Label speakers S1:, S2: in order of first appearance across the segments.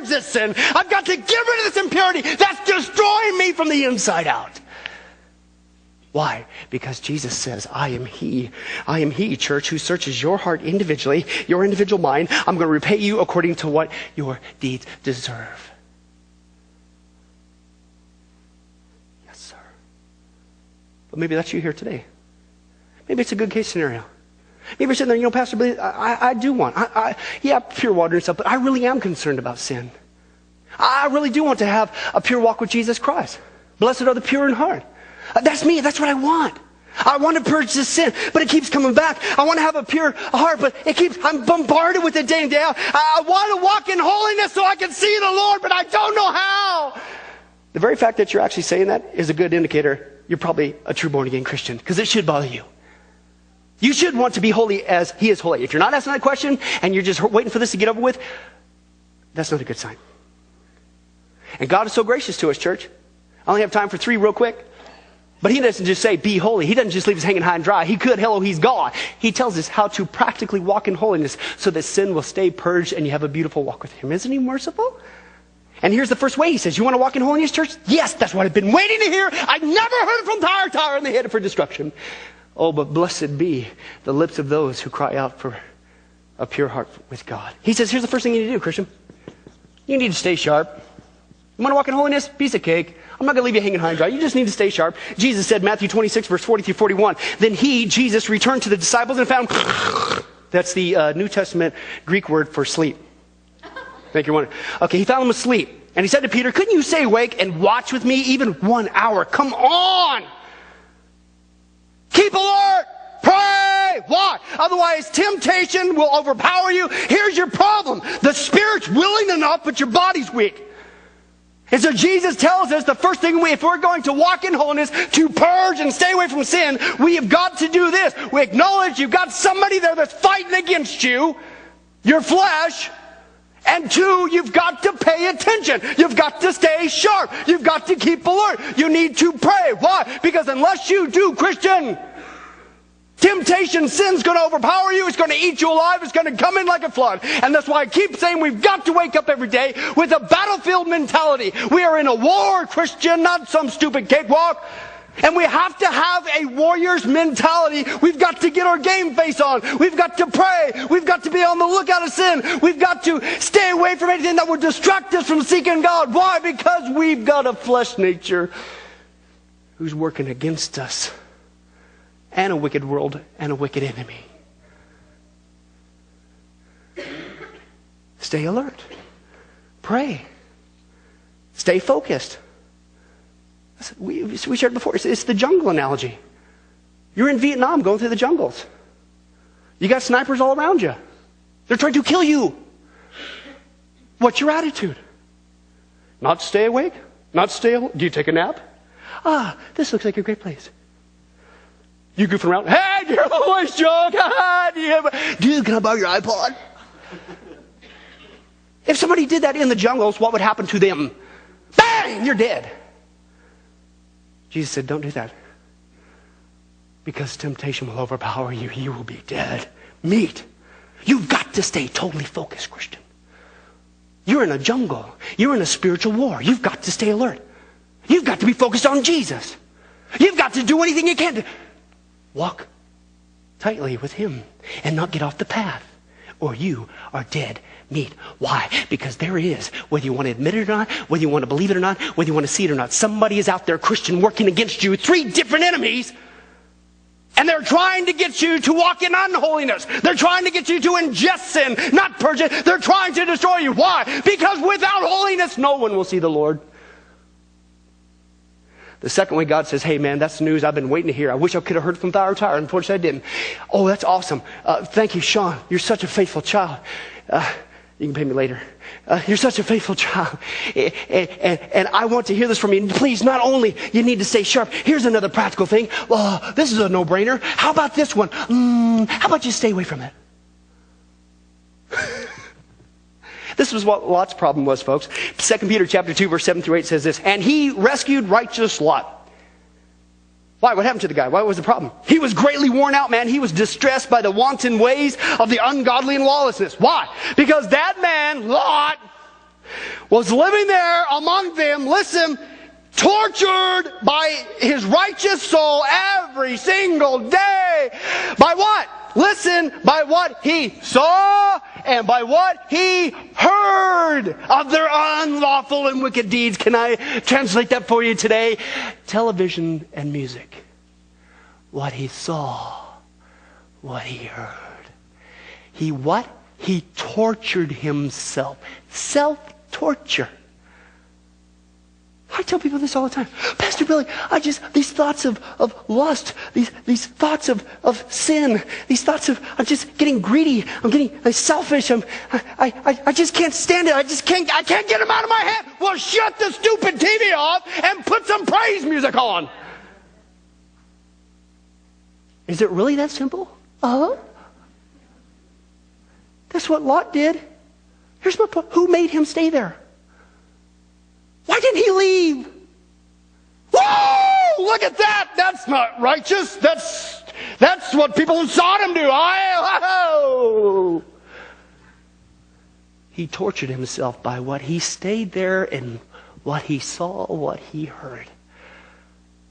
S1: purge this sin. I've got to get rid of this impurity that's destroying me from the inside out. Why? Because Jesus says, I am he, church, who searches your heart individually, your individual mind. I'm going to repay you according to what your deeds deserve. Yes, sir. But maybe that's you here today. Maybe it's a good case scenario. Maybe you're sitting there, Pastor Billy, I do want, pure water and stuff, but I really am concerned about sin. I really do want to have a pure walk with Jesus Christ. Blessed are the pure in heart. That's me. That's what I want. I want to purge this sin, but it keeps coming back. I want to have a pure heart, but I'm bombarded with it day in, day out. I want to walk in holiness so I can see the Lord, but I don't know how. The very fact that you're actually saying that is a good indicator you're probably a true born-again Christian, because it should bother you. You should want to be holy as he is holy. If you're not asking that question and you're just waiting for this to get over with, that's not a good sign. And God is so gracious to us, church. I only have time for 3 real quick. But he doesn't just say, be holy. He doesn't just leave us hanging high and dry. He could, hello, he's God. He tells us how to practically walk in holiness so that sin will stay purged and you have a beautiful walk with him. Isn't he merciful? And here's the first way. He says, you want to walk in holiness, church? Yes, that's what I've been waiting to hear. I've never heard from Tyre, and they headed for destruction. Oh, but blessed be the lips of those who cry out for a pure heart with God. He says, here's the first thing you need to do, Christian. You need to stay sharp. You want to walk in holiness? Piece of cake. I'm not going to leave you hanging high and dry. You just need to stay sharp. Jesus said, Matthew 26, verse 40 through 41, then he, Jesus, returned to the disciples and found, that's the New Testament Greek word for sleep. Thank you. Okay, he found them asleep. And he said to Peter, couldn't you stay awake and watch with me even 1 hour? Come on! Keep alert! Pray! Why? Otherwise, temptation will overpower you. Here's your problem. The spirit's willing enough, but your body's weak. And so Jesus tells us the first thing if we're going to walk in holiness, to purge and stay away from sin, we have got to do this. We acknowledge you've got somebody there that's fighting against you, your flesh. And 2, you've got to pay attention. You've got to stay sharp. You've got to keep alert. You need to pray. Why? Because unless you do, Christian, temptation, sin's going to overpower you. It's going to eat you alive. It's going to come in like a flood. And that's why I keep saying we've got to wake up every day with a battlefield mentality. We are in a war, Christian, not some stupid cakewalk. And we have to have a warrior's mentality. We've got to get our game face on. We've got to pray. We've got to be on the lookout of sin. We've got to stay away from anything that would distract us from seeking God. Why? Because we've got a flesh nature who's working against us, and a wicked world and a wicked enemy. Stay alert. Pray. Stay focused. We shared before, it's the jungle analogy. You're in Vietnam going through the jungles. You got snipers all around you. They're trying to kill you. What's your attitude? Not stay awake? Not stay alert? Do you take a nap? This looks like a great place. You goofing around. Hey, do you have a voice joke? Dude, can I borrow your iPod? If somebody did that in the jungles, what would happen to them? Bang! You're dead. Jesus said, don't do that. Because temptation will overpower you. You will be dead meat. You've got to stay totally focused, Christian. You're in a jungle. You're in a spiritual war. You've got to stay alert. You've got to be focused on Jesus. You've got to do anything you can to walk tightly with him and not get off the path, or you are dead meat. Why? Because there is, whether you want to admit it or not, whether you want to believe it or not, whether you want to see it or not, somebody is out there, Christian, working against you. 3 different enemies. And they're trying to get you to walk in unholiness. They're trying to get you to ingest sin, not purge it. They're trying to destroy you. Why? Because without holiness, no one will see the Lord. The second way, God says, hey man, that's the news I've been waiting to hear. I wish I could have heard from Tyre. Unfortunately, I didn't. Oh, that's awesome. Thank you, Sean. You're such a faithful child. You can pay me later. You're such a faithful child. And I want to hear this from you. Please, not only you need to stay sharp. Here's another practical thing. This is a no-brainer. How about this one? How about you stay away from it? This was what Lot's problem was, folks. 2 Peter chapter 2, verse 7 through 8 says this. And he rescued righteous Lot. Why? What happened to the guy? What was the problem? He was greatly worn out, man. He was distressed by the wanton ways of the ungodly and lawlessness. Why? Because that man, Lot, was living there among them, listen, tortured by his righteous soul every single day. By what? Listen, by what he saw and by what he heard of their unlawful and wicked deeds. Can I translate that for you today? Television and music. What he saw, what he heard. He what? He tortured himself. Self-torture. I tell people this all the time. Pastor Billy, these thoughts of lust, these thoughts of sin, these thoughts of, I'm just getting greedy, I'm getting selfish, I just can't stand it, I can't get them out of my head. Well, shut the stupid TV off and put some praise music on. Is it really that simple? Uh-huh. That's what Lot did. Here's my point. Who made him stay there? Why didn't he leave? Whoa! Look at that! That's not righteous. That's what people in Sodom do. Oh! He tortured himself by what he stayed there and what he saw, what he heard.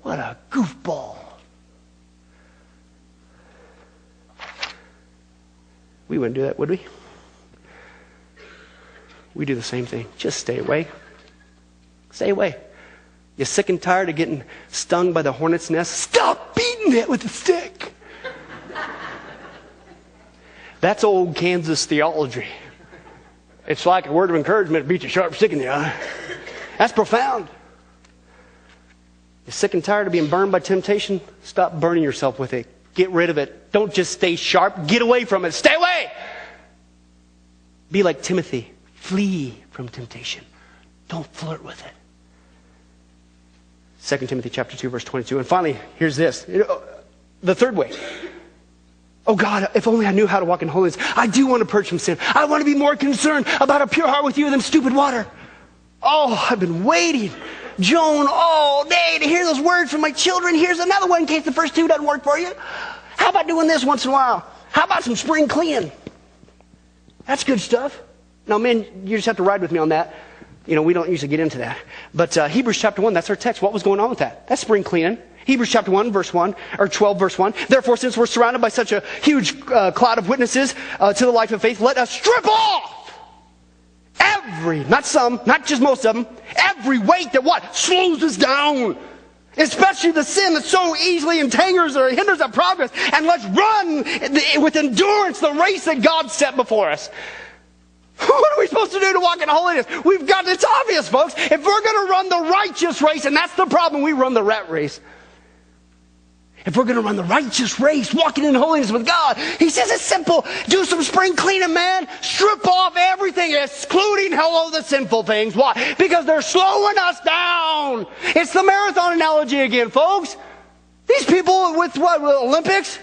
S1: What a goofball. We wouldn't do that, would we? We do the same thing. Just stay away. Stay away. You're sick and tired of getting stung by the hornet's nest? Stop beating it with a stick. That's old Kansas theology. It's like a word of encouragement to beat you sharp stick in the eye. That's profound. You're sick and tired of being burned by temptation? Stop burning yourself with it. Get rid of it. Don't just stay sharp. Get away from it. Stay away. Be like Timothy. Flee from temptation. Don't flirt with it. 2 Timothy chapter 2, verse 22. And finally, here's this. The third way. Oh God, if only I knew how to walk in holiness. I do want to purge from sin. I want to be more concerned about a pure heart with you than stupid water. Oh, I've been waiting, Joan, all day to hear those words from my children. Here's another one in case the first two doesn't work for you. How about doing this once in a while? How about some spring cleaning? That's good stuff. Now, men, you just have to ride with me on that. You know, we don't usually get into that. But Hebrews chapter 1, that's our text. What was going on with that? That's spring cleaning. Hebrews chapter 1, verse 1, or 12, verse 1. Therefore, since we're surrounded by such a huge cloud of witnesses to the life of faith, let us strip off every, not some, not just most of them, every weight that what? Slows us down. Especially the sin that so easily entangles or hinders our progress. And let's run with endurance the race that God set before us. What are we supposed to do to walk in holiness? It's obvious, folks. If we're going to run the righteous race, and that's the problem, we run the rat race. If we're going to run the righteous race, walking in holiness with God, he says it's simple. Do some spring cleaning, man. Strip off everything, excluding, the sinful things. Why? Because they're slowing us down. It's the marathon analogy again, folks. These people with what, Olympics?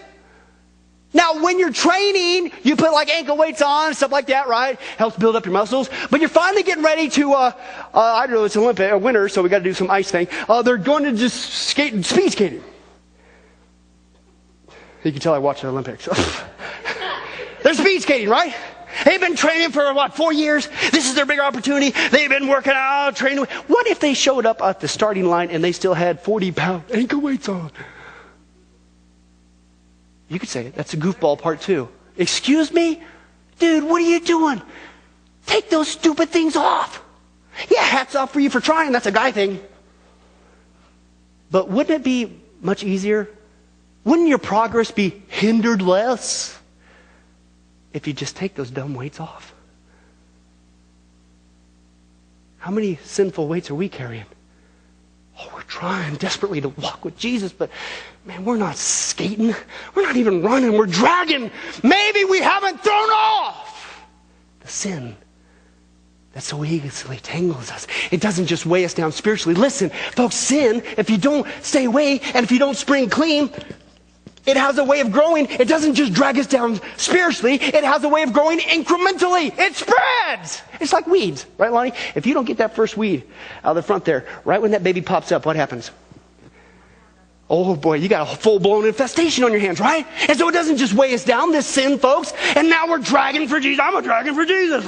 S1: Now, when you're training, you put like ankle weights on and stuff like that, right? Helps build up your muscles. But you're finally getting ready to, I don't know, it's Olympic, winter, so we got to do some ice thing. They're going to just speed skating. You can tell I watch the Olympics. They're speed skating, right? They've been training for, 4 years? This is their bigger opportunity. They've been working out, training. What if they showed up at the starting line and they still had 40-pound ankle weights on? You could say it. That's a goofball part 2. Excuse me? Dude, what are you doing? Take those stupid things off. Yeah, hats off for you for trying. That's a guy thing. But wouldn't it be much easier? Wouldn't your progress be hindered less if you just take those dumb weights off? How many sinful weights are we carrying? Oh, we're trying desperately to walk with Jesus, but man, we're not skating. We're not even running. We're dragging. Maybe we haven't thrown off the sin that so easily tangles us. It doesn't just weigh us down spiritually. Listen, folks, sin, if you don't stay away and if you don't spring clean, it has a way of growing. It doesn't just drag us down spiritually. It has a way of growing incrementally. It spreads. It's like weeds, right, Lonnie? If you don't get that first weed out of the front there, right when that baby pops up, what happens? Oh boy, you got a full-blown infestation on your hands, right? And so it doesn't just weigh us down, this sin, folks. And now we're dragging for Jesus. I'm a dragging for Jesus.